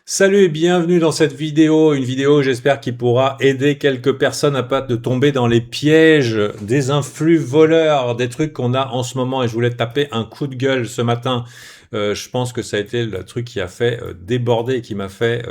Salut et bienvenue dans cette vidéo, une vidéo j'espère qui pourra aider quelques personnes à pas de tomber dans les pièges des influx voleurs, des trucs qu'on a en ce moment et je voulais taper un coup de gueule ce matin. Je pense que ça a été le truc qui a fait déborder et qui m'a fait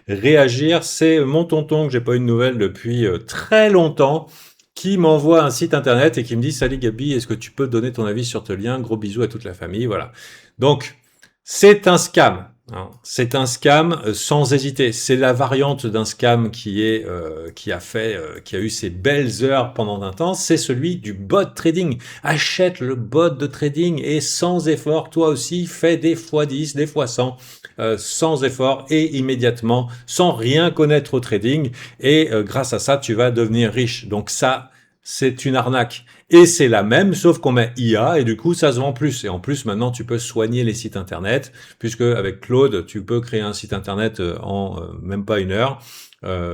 réagir. C'est mon tonton que j'ai pas eu de nouvelles depuis très longtemps qui m'envoie un site internet et qui me dit «Salut Gabi, est-ce que tu peux donner ton avis sur ce lien? Gros bisous à toute la famille», voilà. Donc, c'est un scam. C'est un scam sans hésiter. C'est la variante d'un scam qui a eu ses belles heures pendant un temps. C'est celui du bot trading. Achète le bot de trading et sans effort, toi aussi, fais des x10, des x100, sans effort et immédiatement, sans rien connaître au trading. Et grâce à ça, tu vas devenir riche. Donc ça, c'est une arnaque. Et c'est la même, sauf qu'on met IA, et du coup, ça se vend plus. Et en plus, maintenant, tu peux soigner les sites internet, puisque avec Claude, tu peux créer un site internet en même pas une heure,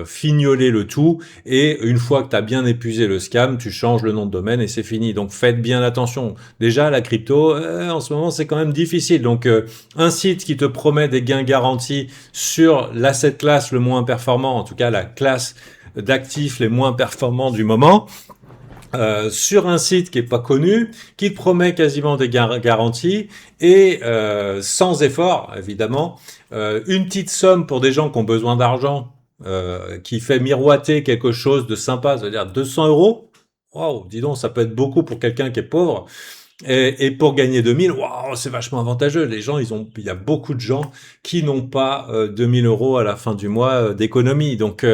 fignoler le tout, et une fois que tu as bien épuisé le scam, tu changes le nom de domaine et c'est fini. Donc faites bien attention. Déjà, la crypto, en ce moment, c'est quand même difficile. Donc un site qui te promet des gains garantis sur l'asset class le moins performant, en tout cas la classe d'actifs les moins performants du moment, sur un site qui est pas connu, qui te promet quasiment des garanties et sans effort évidemment, une petite somme pour des gens qui ont besoin d'argent, qui fait miroiter quelque chose de sympa, c'est-à-dire 200 euros. Waouh, dis donc, ça peut être beaucoup pour quelqu'un qui est pauvre. Et pour gagner 2000, waouh, c'est vachement avantageux. Il y a beaucoup de gens qui n'ont pas 2000 euros à la fin du mois d'économie. Donc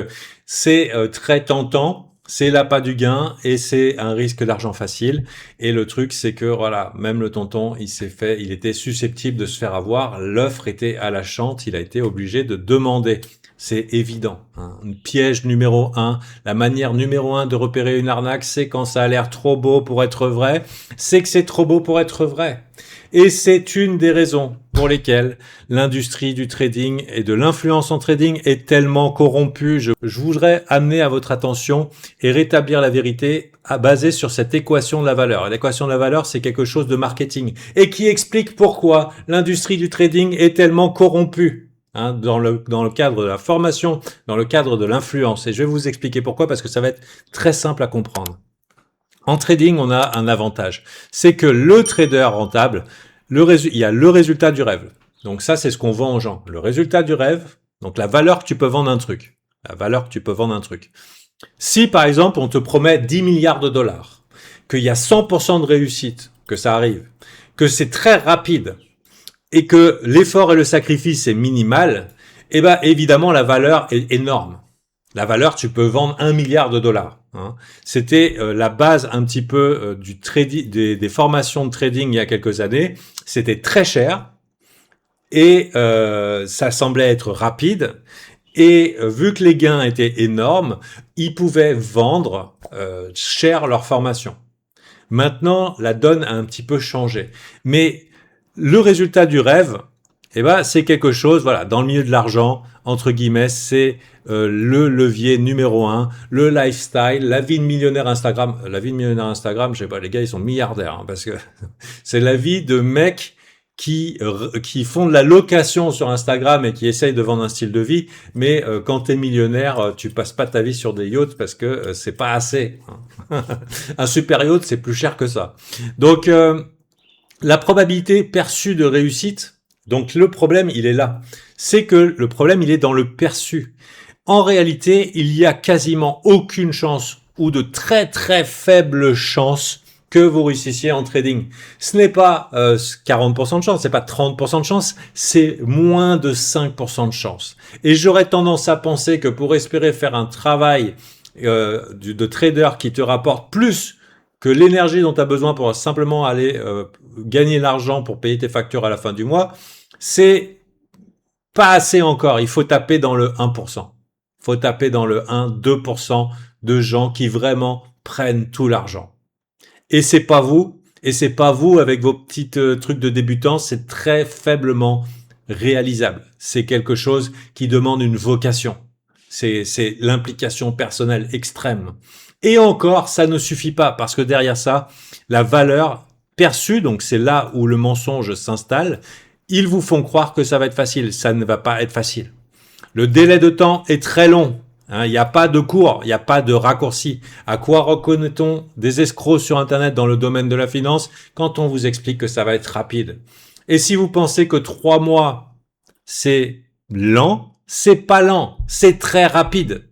c'est très tentant. C'est l'appât du gain et c'est un risque d'argent facile. Et le truc, c'est que voilà, même le tonton, il était susceptible de se faire avoir. L'offre était alléchante. Il a été obligé de demander. C'est évident. Piège numéro 1. La manière numéro 1 de repérer une arnaque, c'est quand ça a l'air trop beau pour être vrai. C'est que c'est trop beau pour être vrai. Et c'est une des raisons pour lesquelles l'industrie du trading et de l'influence en trading est tellement corrompue. Je voudrais amener à votre attention et rétablir la vérité basée sur cette équation de la valeur. Et l'équation de la valeur, c'est quelque chose de marketing et qui explique pourquoi l'industrie du trading est tellement corrompue. Dans le cadre de la formation, dans le cadre de l'influence. Et je vais vous expliquer pourquoi, parce que ça va être très simple à comprendre. En trading, on a un avantage. C'est que le trader rentable, il y a le résultat du rêve. Donc ça, c'est ce qu'on vend aux gens. Le résultat du rêve, donc la valeur que tu peux vendre un truc. La valeur que tu peux vendre un truc. Si, par exemple, on te promet 10 milliards de dollars, qu'il y a 100% de réussite, que ça arrive, que c'est très rapide, et que l'effort et le sacrifice est minimal, eh ben, évidemment, la valeur est énorme. La valeur, tu peux vendre 1 milliard de dollars. C'était la base un petit peu du trading, des formations de trading il y a quelques années. C'était très cher et ça semblait être rapide. Et vu que les gains étaient énormes, ils pouvaient vendre cher leur formation. Maintenant, la donne a un petit peu changé. Mais le résultat du rêve, eh ben, c'est quelque chose, voilà, dans le milieu de l'argent, entre guillemets, c'est le levier numéro 1, le lifestyle, la vie de millionnaire Instagram. La vie de millionnaire Instagram, je sais pas, les gars, ils sont milliardaires, parce que c'est la vie de mecs qui font de la location sur Instagram et qui essayent de vendre un style de vie, mais quand t'es millionnaire, tu passes pas ta vie sur des yachts parce que c'est pas assez. Un super yacht, c'est plus cher que ça. Donc, la probabilité perçue de réussite, donc le problème, il est là. C'est que le problème, il est dans le perçu. En réalité, il y a quasiment aucune chance ou de très très faibles chances que vous réussissiez en trading. Ce n'est pas 40% de chance, c'est pas 30% de chance, c'est moins de 5% de chance. Et j'aurais tendance à penser que pour espérer faire un travail de trader qui te rapporte plus que l'énergie dont tu as besoin pour simplement aller gagner l'argent pour payer tes factures à la fin du mois, c'est pas assez encore. Il faut taper dans le 1%. Il faut taper dans le 1-2% de gens qui vraiment prennent tout l'argent. Et c'est pas vous. Et c'est pas vous avec vos petits trucs de débutants. C'est très faiblement réalisable. C'est quelque chose qui demande une vocation. C'est l'implication personnelle extrême. Et encore, ça ne suffit pas parce que derrière ça, la valeur perçue, donc c'est là où le mensonge s'installe, ils vous font croire que ça va être facile. Ça ne va pas être facile. Le délai de temps est très long. Hein, il n'y a pas de cours, il n'y a pas de raccourci. À quoi reconnaît-on des escrocs sur Internet dans le domaine de la finance quand on vous explique que ça va être rapide? Et si vous pensez que 3 mois, c'est lent, c'est pas lent, c'est très rapide.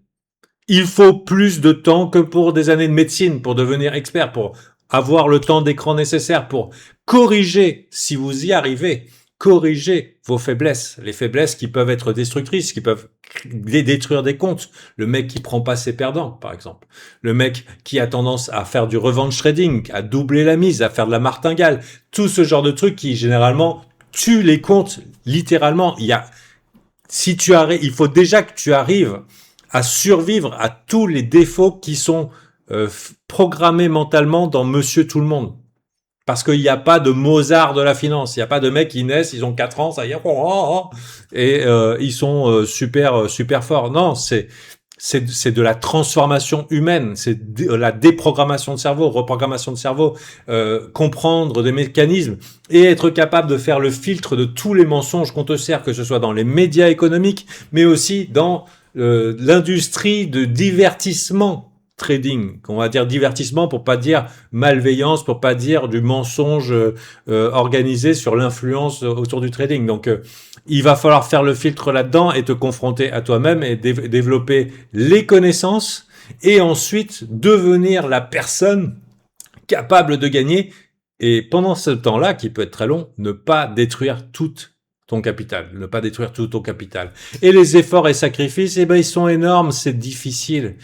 Il faut plus de temps que pour des années de médecine pour devenir expert, pour avoir le temps d'écran nécessaire, pour corriger, si vous y arrivez, corriger vos faiblesses, les faiblesses qui peuvent être destructrices, qui peuvent détruire des comptes. Le mec qui prend pas ses perdants, par exemple. Le mec qui a tendance à faire du revenge trading, à doubler la mise, à faire de la martingale. Tout ce genre de trucs qui, généralement, tuent les comptes, littéralement. Il faut déjà que tu arrives à survivre à tous les défauts qui sont programmés mentalement dans Monsieur Tout-le-Monde. Parce qu'il n'y a pas de Mozart de la finance. Il n'y a pas de mecs qui naissent, ils ont 4 ans, ça y est, et ils sont super forts. Non, c'est de la transformation humaine, c'est de la déprogrammation de cerveau, reprogrammation de cerveau, comprendre des mécanismes et être capable de faire le filtre de tous les mensonges qu'on te sert, que ce soit dans les médias économiques, mais aussi dans l'industrie de divertissement trading, qu'on va dire divertissement pour pas dire malveillance, pour pas dire du mensonge organisé sur l'influence autour du trading. Donc il va falloir faire le filtre là-dedans et te confronter à toi-même et développer les connaissances et ensuite devenir la personne capable de gagner et pendant ce temps-là, qui peut être très long, ne pas détruire toute ton capital, ne pas détruire tout ton capital. Et les efforts et sacrifices, ils sont énormes, c'est difficile.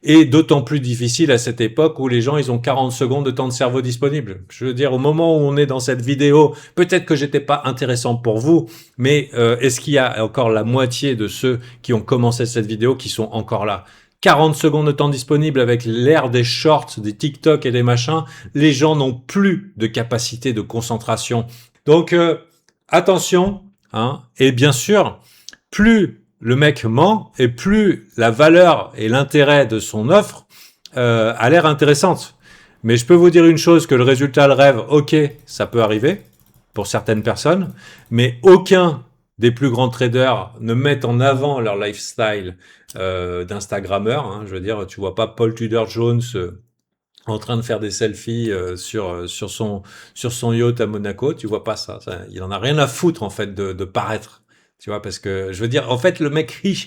Et d'autant plus difficile à cette époque où les gens, ils ont 40 secondes de temps de cerveau disponible. Je veux dire, au moment où on est dans cette vidéo, peut-être que j'étais pas intéressant pour vous, mais est-ce qu'il y a encore la moitié de ceux qui ont commencé cette vidéo qui sont encore là? 40 secondes de temps disponible avec l'ère des shorts, des TikTok et des machins, les gens n'ont plus de capacité de concentration. Donc, attention, hein, et bien sûr, plus le mec ment et plus la valeur et l'intérêt de son offre a l'air intéressante. Mais je peux vous dire une chose, que le résultat, le rêve, ok, ça peut arriver pour certaines personnes, mais aucun des plus grands traders ne mettent en avant leur lifestyle d'Instagrammeur. Hein. Je veux dire, tu vois pas Paul Tudor Jones en train de faire des selfies sur son yacht à Monaco. Tu vois pas ça. Il en a rien à foutre en fait de paraître. Tu vois, parce que je veux dire, en fait, le mec riche,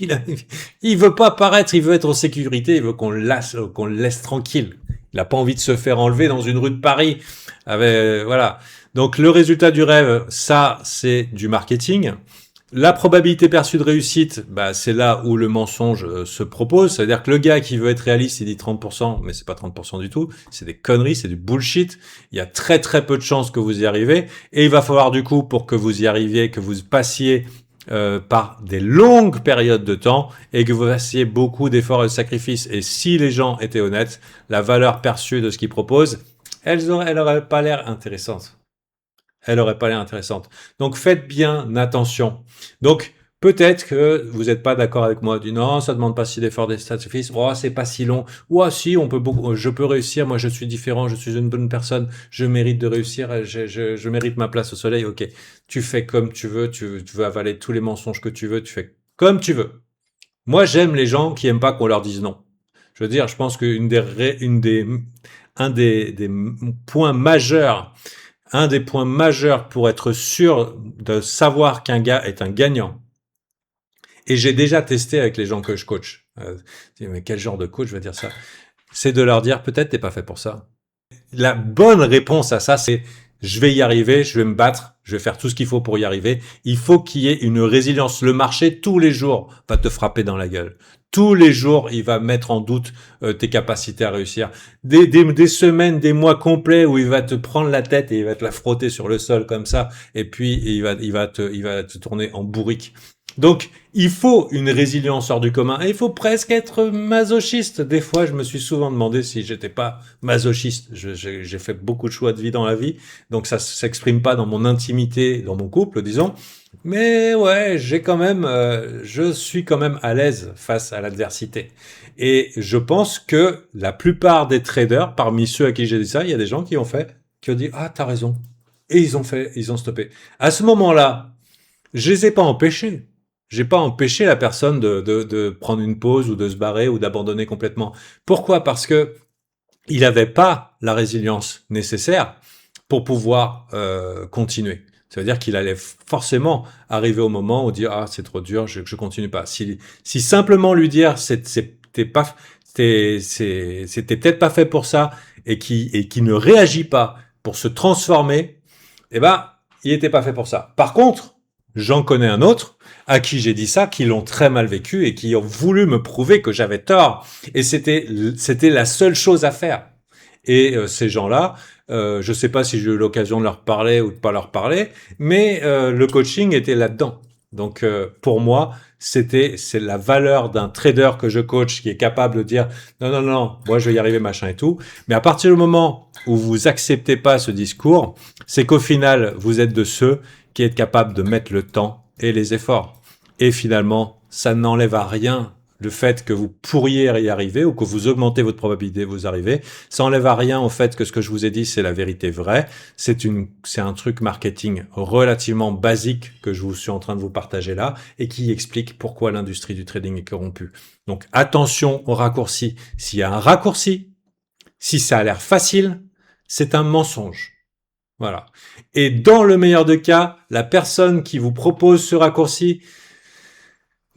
il veut pas apparaître, il veut être en sécurité, il veut qu'on le laisse tranquille. Il a pas envie de se faire enlever dans une rue de Paris. Voilà. Donc, le résultat du rêve, ça, c'est du marketing. La probabilité perçue de réussite, c'est là où le mensonge se propose. C'est-à-dire que le gars qui veut être réaliste, il dit 30%, mais c'est pas 30% du tout. C'est des conneries, c'est du bullshit. Il y a très très peu de chances que vous y arrivez. Et il va falloir du coup, pour que vous y arriviez, que vous passiez par des longues périodes de temps et que vous fassiez beaucoup d'efforts et de sacrifices. Et si les gens étaient honnêtes, la valeur perçue de ce qu'ils proposent, elle aurait pas l'air intéressante. Elle aurait pas l'air intéressante. Donc faites bien attention. Donc peut-être que vous n'êtes pas d'accord avec moi. Du non, ça demande pas si d'efforts, des sacrifices. Oh, c'est pas si long. Ou si, je peux réussir. Moi, je suis différent. Je suis une bonne personne. Je mérite de réussir. Je mérite ma place au soleil. Ok. Tu fais comme tu veux. Tu veux avaler tous les mensonges que tu veux. Tu fais comme tu veux. Moi, j'aime les gens qui aiment pas qu'on leur dise non. Je veux dire, je pense qu'un des points majeurs, un des points majeurs pour être sûr de savoir qu'un gars est un gagnant, et j'ai déjà testé avec les gens que je coach. Mais quel genre de coach veut dire ça? C'est de leur dire, peut-être t'es pas fait pour ça. La bonne réponse à ça, c'est je vais y arriver, je vais me battre, je vais faire tout ce qu'il faut pour y arriver. Il faut qu'il y ait une résilience. Le marché, tous les jours, va te frapper dans la gueule. Tous les jours, il va mettre en doute tes capacités à réussir. Des semaines, des mois complets où il va te prendre la tête et il va te la frotter sur le sol comme ça. Et puis, il va te tourner en bourrique. Donc, il faut une résilience hors du commun. Et il faut presque être masochiste. Des fois, je me suis souvent demandé si j'étais pas masochiste. J'ai fait beaucoup de choix de vie dans la vie. Donc, ça s'exprime pas dans mon intimité, dans mon couple, disons. Mais ouais, je suis quand même à l'aise face à l'adversité. Et je pense que la plupart des traders, parmi ceux à qui j'ai dit ça, il y a des gens qui ont dit, ah, t'as raison. Et ils ont stoppé. À ce moment-là, je les ai pas empêchés. J'ai pas empêché la personne de prendre une pause ou de se barrer ou d'abandonner complètement. Pourquoi? Parce que il n'avait pas la résilience nécessaire pour pouvoir continuer. Ça veut dire qu'il allait forcément arriver au moment où dire ah c'est trop dur, je continue pas. Si simplement lui dire c'était pas c'était peut-être pas fait pour ça et qui ne réagit pas pour se transformer, eh ben il était pas fait pour ça. Par contre, j'en connais un autre à qui j'ai dit ça, qui l'ont très mal vécu et qui ont voulu me prouver que j'avais tort. Et c'était la seule chose à faire. Et ces gens-là, je ne sais pas si j'ai eu l'occasion de leur parler ou de pas leur parler, mais le coaching était là-dedans. Donc pour moi, c'est la valeur d'un trader que je coach qui est capable de dire non non non, moi je vais y arriver machin et tout. Mais à partir du moment où vous acceptez pas ce discours, c'est qu'au final vous êtes de ceux qui êtes capables de mettre le temps et les efforts. Et finalement, ça n'enlève à rien le fait que vous pourriez y arriver ou que vous augmentez votre probabilité de vous arriver. Ça n'enlève à rien au fait que ce que je vous ai dit, c'est la vérité vraie. C'est un truc marketing relativement basique que je vous suis en train de vous partager là et qui explique pourquoi l'industrie du trading est corrompue. Donc attention aux raccourcis. S'il y a un raccourci, si ça a l'air facile, c'est un mensonge. Voilà. Et dans le meilleur des cas, la personne qui vous propose ce raccourci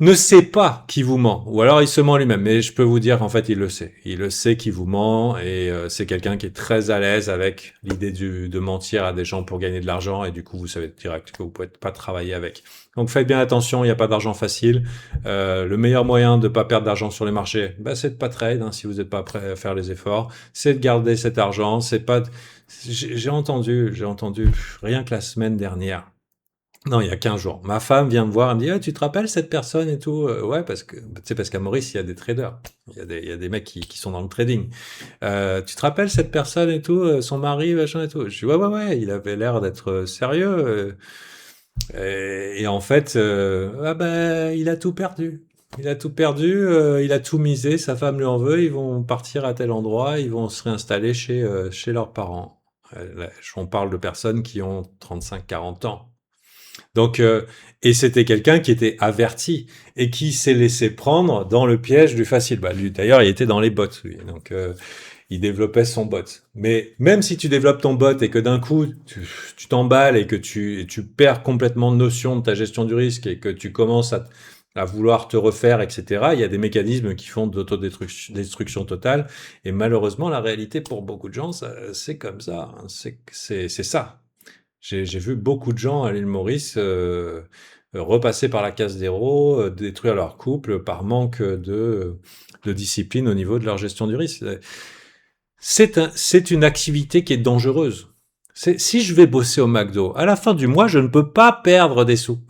ne sait pas qui vous ment, ou alors il se ment lui-même, mais je peux vous dire qu'en fait il le sait. Il le sait qui vous ment, et c'est quelqu'un qui est très à l'aise avec l'idée de mentir à des gens pour gagner de l'argent, et du coup vous savez direct que vous pouvez pas travailler avec. Donc faites bien attention, il n'y a pas d'argent facile. Le meilleur moyen de pas perdre d'argent sur les marchés, c'est de pas trade, si vous n'êtes pas prêt à faire les efforts, c'est de garder cet argent, c'est pas... J'ai entendu, rien que la semaine dernière, non, il y a 15 jours. Ma femme vient me voir, elle me dit ah, tu te rappelles cette personne et tout ouais, parce qu'à Maurice, il y a des traders. Il y a des mecs qui sont dans le trading. Tu te rappelles cette personne et tout, son mari, machin et tout. Je dis ouais, il avait l'air d'être sérieux. Et en fait, il a tout perdu. Il a tout perdu, il a tout misé, sa femme lui en veut, ils vont partir à tel endroit, ils vont se réinstaller chez leurs parents. Là, on parle de personnes qui ont 35-40 ans. Donc, et c'était quelqu'un qui était averti et qui s'est laissé prendre dans le piège du facile. Lui, d'ailleurs, il était dans les bots, lui. Donc, il développait son bot. Mais même si tu développes ton bot et que d'un coup, tu t'emballes et que tu perds complètement de notion de ta gestion du risque et que tu commences à vouloir te refaire, etc., il y a des mécanismes qui font d'autodestruction totale. Et malheureusement, la réalité pour beaucoup de gens, c'est comme ça. C'est ça. J'ai vu beaucoup de gens à l'île Maurice repasser par la case zéro, détruire leur couple par manque de discipline au niveau de leur gestion du risque. C'est une activité qui est dangereuse. Si je vais bosser au McDo, à la fin du mois, je ne peux pas perdre des sous.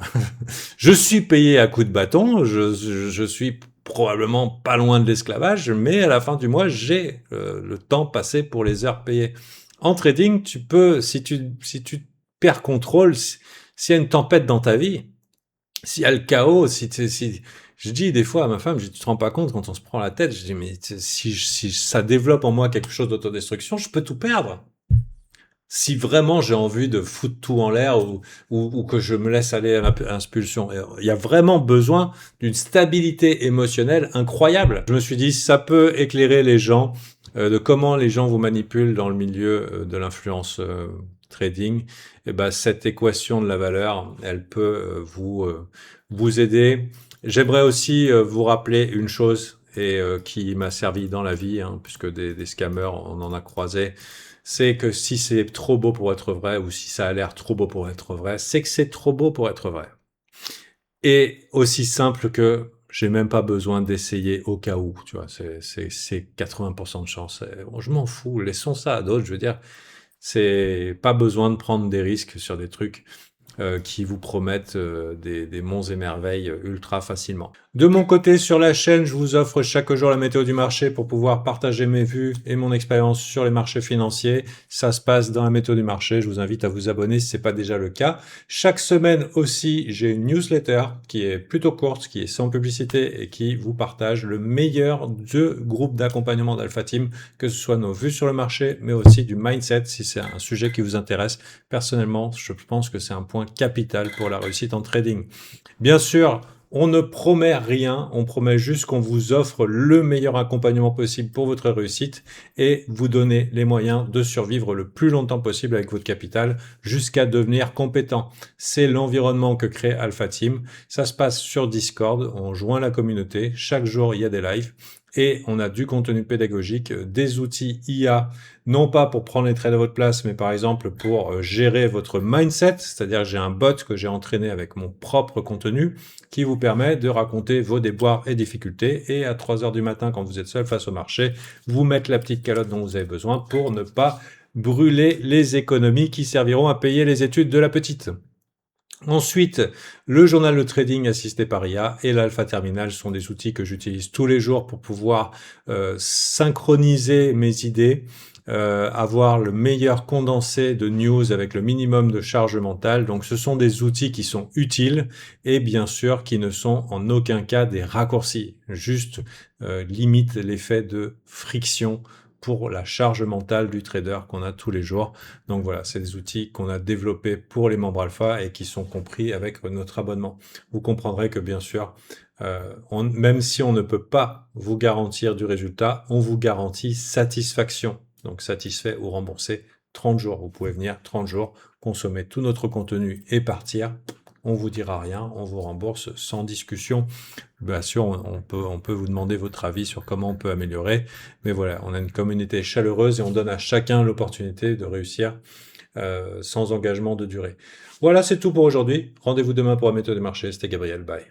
Je suis payé à coups de bâton, je suis probablement pas loin de l'esclavage, mais à la fin du mois, j'ai le temps passé pour les heures payées. En trading, tu peux, si tu perds contrôle, s'il y a une tempête dans ta vie, s'il y a le chaos, je dis des fois à ma femme, tu te rends pas compte quand on se prend la tête, je dis mais si ça développe en moi quelque chose d'autodestruction, je peux tout perdre. Si vraiment j'ai envie de foutre tout en l'air ou que je me laisse aller à l'impulsion. Il y a vraiment besoin d'une stabilité émotionnelle incroyable. Je me suis dit, ça peut éclairer les gens de comment les gens vous manipulent dans le milieu de l'influence trading. Et cette équation de la valeur, elle peut vous aider. J'aimerais aussi vous rappeler une chose qui m'a servi dans la vie, puisque des scammers, on en a croisé. C'est que si c'est trop beau pour être vrai ou si ça a l'air trop beau pour être vrai, c'est que c'est trop beau pour être vrai. Et aussi simple que j'ai même pas besoin d'essayer au cas où, tu vois, c'est 80% de chance. Bon, je m'en fous, laissons ça à d'autres, je veux dire, c'est pas besoin de prendre des risques sur des trucs qui vous promettent des monts et merveilles ultra facilement. De mon côté, sur la chaîne, je vous offre chaque jour la météo du marché pour pouvoir partager mes vues et mon expérience sur les marchés financiers. Ça se passe dans la météo du marché. Je vous invite à vous abonner si ce n'est pas déjà le cas. Chaque semaine aussi, j'ai une newsletter qui est plutôt courte, qui est sans publicité et qui vous partage le meilleur de groupes d'accompagnement d'Alpha Team, que ce soit nos vues sur le marché, mais aussi du mindset si c'est un sujet qui vous intéresse. Personnellement, je pense que c'est un point capital pour la réussite en trading. Bien sûr, On ne promet rien, on promet juste qu'on vous offre le meilleur accompagnement possible pour votre réussite et vous donner les moyens de survivre le plus longtemps possible avec votre capital jusqu'à devenir compétent. C'est l'environnement que crée Alpha Team. Ça se passe sur Discord, on joint la communauté, chaque jour il y a des lives et on a du contenu pédagogique, des outils IA, non pas pour prendre les trades à votre place, mais par exemple pour gérer votre mindset, c'est-à-dire que j'ai un bot que j'ai entraîné avec mon propre contenu qui vous permet de raconter vos déboires et difficultés et à 3 heures du matin quand vous êtes seul face au marché, vous mettre la petite calotte dont vous avez besoin pour ne pas brûler les économies qui serviront à payer les études de la petite. Ensuite, le journal de trading assisté par IA et l'Alpha Terminal sont des outils que j'utilise tous les jours pour pouvoir synchroniser mes idées, avoir le meilleur condensé de news avec le minimum de charge mentale. Donc ce sont des outils qui sont utiles et bien sûr qui ne sont en aucun cas des raccourcis, juste limite l'effet de friction pour la charge mentale du trader qu'on a tous les jours. Donc voilà, c'est des outils qu'on a développés pour les membres alpha et qui sont compris avec notre abonnement. Vous comprendrez que bien sûr, même si on ne peut pas vous garantir du résultat, on vous garantit satisfaction. Donc satisfait ou remboursé 30 jours. Vous pouvez venir 30 jours, consommer tout notre contenu et partir. On vous dira rien, on vous rembourse sans discussion. Bien sûr, on peut vous demander votre avis sur comment on peut améliorer. Mais voilà, on a une communauté chaleureuse et on donne à chacun l'opportunité de réussir sans engagement de durée. Voilà, c'est tout pour aujourd'hui. Rendez-vous demain pour la méthode de marché. C'était Gabriel. Bye.